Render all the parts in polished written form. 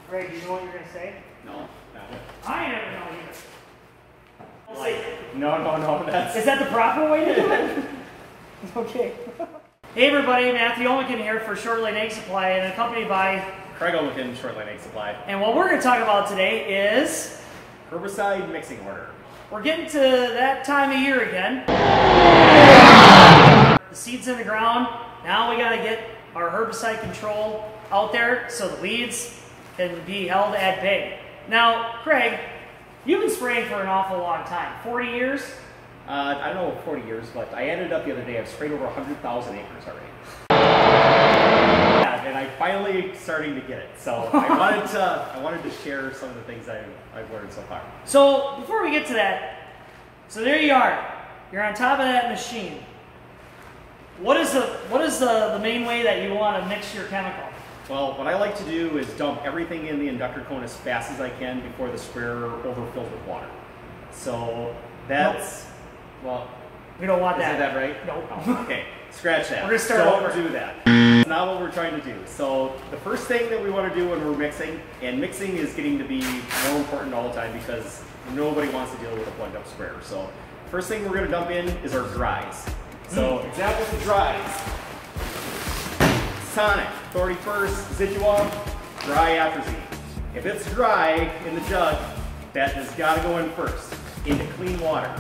Greg, do you know what you're going to say? No, not it. I never know either. Like, no, that's... Is that the proper way to do it? Okay. Hey everybody, Matthew Olmican here for Short Line Egg Supply and accompanied by Craig Olmican, Short Line Egg Supply. And what we're going to talk about today is... Herbicide mixing order. We're getting to that time of year again. The seed's in the ground. Now we got to get our herbicide control out there so the weeds can be held at bay. Now, Craig, you've been spraying for an awful long time. 40 years? I don't know 40 years, but I ended up the other day, I've sprayed over 100,000 acres already. Yeah, and I'm finally starting to get it. So I wanted to share some of the things I've learned so far. So before we get to that, so there you are. You're on top of that machine. What is the main way that you want to mix your chemical? Well, what I like to do is dump everything in the inductor cone as fast as I can before the sprayer overfills with water. So that's, well, we don't want that. Is that right? Nope. Oh, okay, scratch that. We're gonna start over. Don't do that. It's not what we're trying to do. So the first thing that we want to do when we're mixing, and mixing is getting to be more important all the time because nobody wants to deal with a plugged up sprayer. So first thing we're going to dump in is our dries. So examples of dries. Sonic, Authority first, Zidua, dry atrazine. If it's dry in the jug, that has got to go in first into clean water.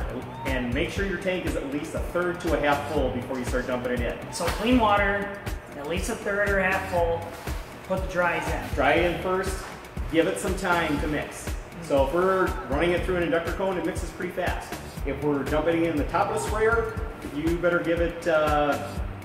And make sure your tank is at least a third to a half full before you start dumping it in. So clean water, at least a third or a half full, put the dries in. Dry in first, give it some time to mix. So if we're running it through an inductor cone, it mixes pretty fast. If we're dumping it in the top of the sprayer, you better give it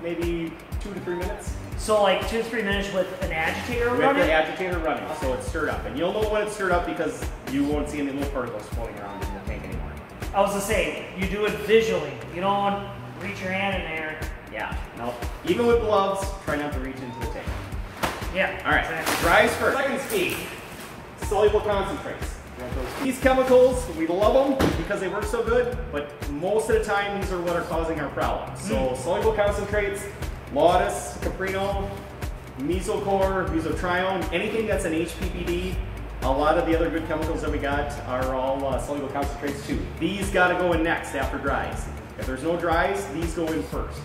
maybe 2 to 3 minutes. So like 2 to 3 minutes with an agitator running? With the agitator running, so it's stirred up. And you'll know when it's stirred up because you won't see any little particles floating around in the tank anymore. I was going to say, you do it visually. You don't reach your hand in there. Yeah, no. Even with gloves, try not to reach into the tank. Yeah. All right, exactly. Dries first. Second speed, soluble concentrates. These chemicals, we love them because they work so good, but most of the time these are what are causing our problems. So soluble concentrates, Lautus, Caprino, Mesocor, Mesotrione, anything that's an HPPD, a lot of the other good chemicals that we got are all soluble concentrates too. These got to go in next after dries. If there's no dries, these go in first.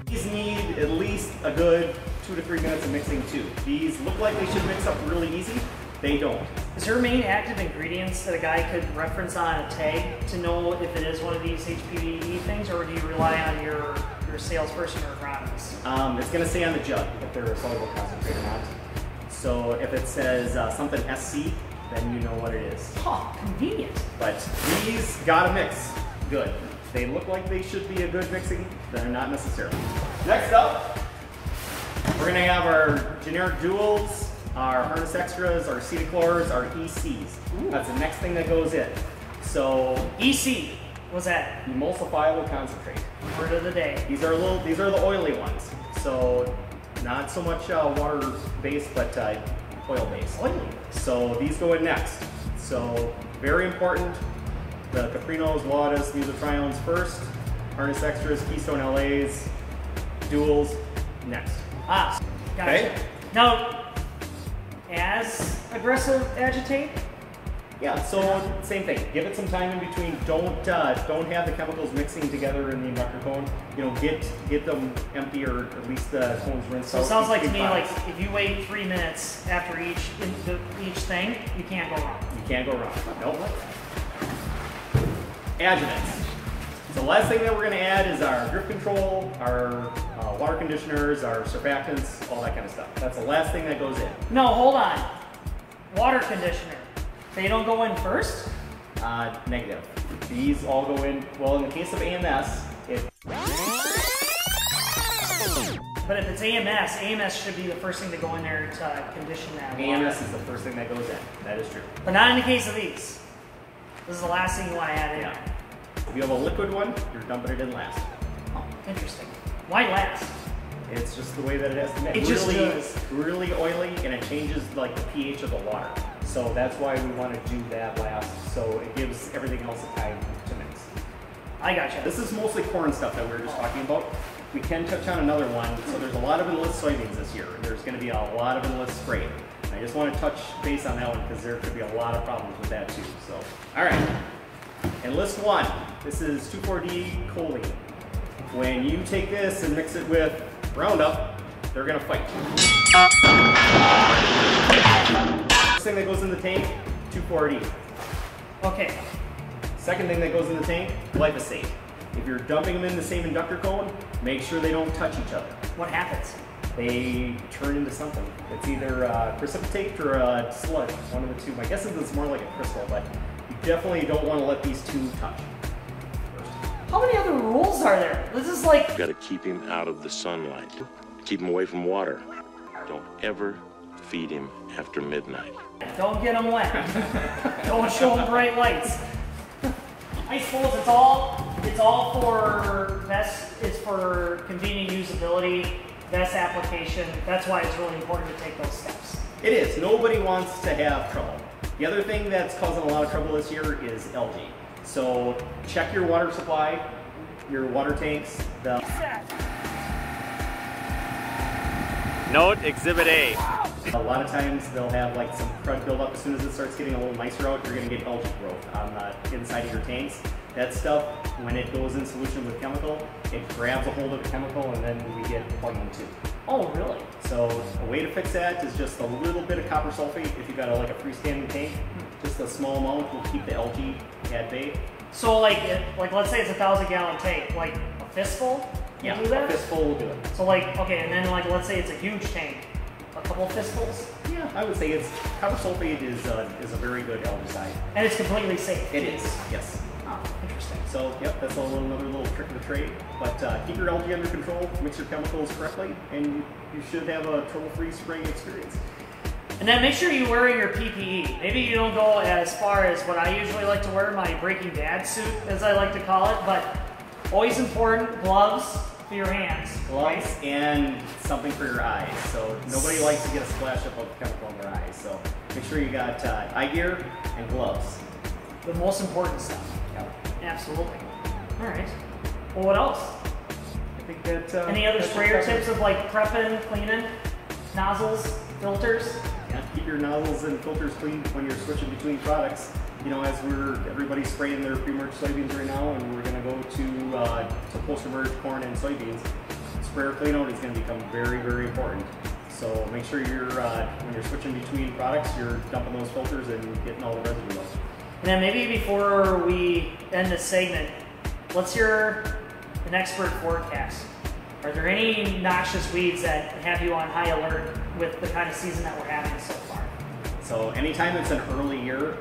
These need at least a good 2 to 3 minutes of mixing too. These look like they should mix up really easy. They don't. Is there main active ingredients that a guy could reference on a tag to know if it is one of these HPPD things, or do you rely on your salesperson or agronomist? It's going to say on the jug if they're a soluble concentrate or not. So if it says something SC, then you know what it is. Oh, convenient. But these gotta mix good. They look like they should be a good mixing, they're not necessarily. Next up, we're going to have our generic duals, our harness extras, our acetylchlors, our ECs. Ooh. That's the next thing that goes in. So EC, what's that? Emulsifiable concentrate. Word of the day. These are the oily ones. So not so much water based, but oil based. Oily. So these go in next. So very important. The Caprinos, Lautus, Mesotriones first. Harness extras, Keystone LAs, duals next. Ah, gotcha. Okay. Now, as aggressive agitate? Yeah, so same thing. Give it some time in between. Don't have the chemicals mixing together in the inductor cone. You know, get them empty or at least the cones rinsed out. So it sounds like to me like if you wait 3 minutes after each thing, you can't go wrong. You can't go wrong. Nope. Adjuvants. So the last thing that we're going to add is our drip control, our water conditioners, our surfactants, all that kind of stuff. That's the last thing that goes in. No, hold on. Water conditioner. They don't go in first? Negative. These all go in, well, in the case of AMS, But if it's AMS should be the first thing to go in there to condition that water. AMS is the first thing that goes in. That is true. But not in the case of these. This is the last thing you want to add in. Yeah. If you have a liquid one, you're dumping it in last. Oh, interesting. Why last? It's just the way that it has to mix. It just does. Really oily, and it changes like the pH of the water. So that's why we want to do that last. So it gives everything else a time to mix. I gotcha. This is mostly corn stuff that we were just talking about. We can touch on another one. So there's a lot of Enlist soybeans this year. There's going to be a lot of Enlist sprayed. I just want to touch base on that one because there could be a lot of problems with that too. So, all right. Enlist One. This is 2,4-D choline. When you take this and mix it with Roundup, they're gonna fight. First thing that goes in the tank, 2,4-D. Okay. Second thing that goes in the tank, glyphosate. If you're dumping them in the same inductor cone, make sure they don't touch each other. What happens? They turn into something. It's either precipitate or a sludge, one of the two. My guess is it's more like a crystal, but you definitely don't want to let these two touch. How many other rules are there? This is like... You gotta keep him out of the sunlight. Keep him away from water. Don't ever feed him after midnight. Don't get them wet. Don't show them bright lights. I suppose it's all for best. It's for convenient usability, best application. That's why it's really important to take those steps. It is. Nobody wants to have trouble. The other thing that's causing a lot of trouble this year is algae. So check your water supply, your water tanks. Note Exhibit A. A lot of times they'll have like some crud buildup. As soon as it starts getting a little nicer out, you're going to get algae growth on the inside of your tanks. That stuff, when it goes in solution with chemical, it grabs a hold of the chemical and then we get plugging too. Oh, really? So a way to fix that is just a little bit of copper sulfate. If you've got like a freestanding tank, just a small amount will keep the algae at bay. So like let's say it's a 1,000-gallon tank, like a fistful? Yeah, do that? a fistful will do it. So like, okay, and then like let's say it's a huge tank, a couple fistfuls? Yeah, I would say it's copper sulfate is a very good algicide. And it's completely safe? It is, yes. Oh, interesting. So, yep, that's another little trick of the trade. But keep your algae under control, mix your chemicals correctly, and you should have a trouble-free spraying experience. And then make sure you're wearing your PPE. Maybe you don't go as far as what I usually like to wear, my Breaking Bad suit, as I like to call it, but always important, gloves for your hands. Gloves right? and something for your eyes. So nobody likes to get a splash up of chemical in their eyes. So make sure you got eye gear and gloves. The most important stuff. Yep. Absolutely. All right. Well, what else? I think that... Any other sprayer tips of like prepping, cleaning, nozzles, filters? Yeah, keep your nozzles and filters clean when you're switching between products. You know, as everybody's spraying their pre-merge soybeans right now, and we're going to go to post-emerge corn and soybeans, sprayer cleanout is going to become very, very important. So make sure when you're switching between products, you're dumping those filters and getting all the residue out. And then maybe before we end this segment, let's hear an expert forecast. Are there any noxious weeds that have you on high alert with the kind of season that we're having so far? So anytime it's an early year,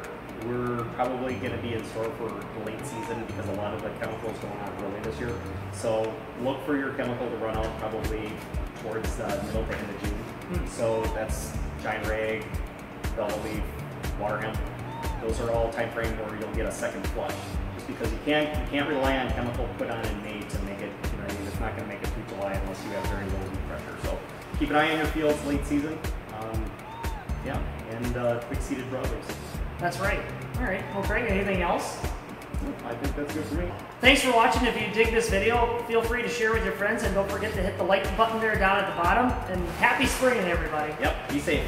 we're probably going to be in store for the late season because a lot of the chemicals going on early this year. So look for your chemical to run out probably towards the middle to end of June. So that's giant rag, velvet leaf, water hemp. Those are all time frame where you'll get a second flush. Just because you can't rely on chemical put on in May to make it, you know, it's not going to make it through July unless you have very low leaf pressure. So keep an eye on your fields late season. Yeah, and quick seeded broadleaves. That's right. All right. Well, Greg, anything else? I think that's good for me. Thanks for watching. If you dig this video, feel free to share with your friends, and don't forget to hit the like button there down at the bottom. And happy spring, everybody. Yep, be safe.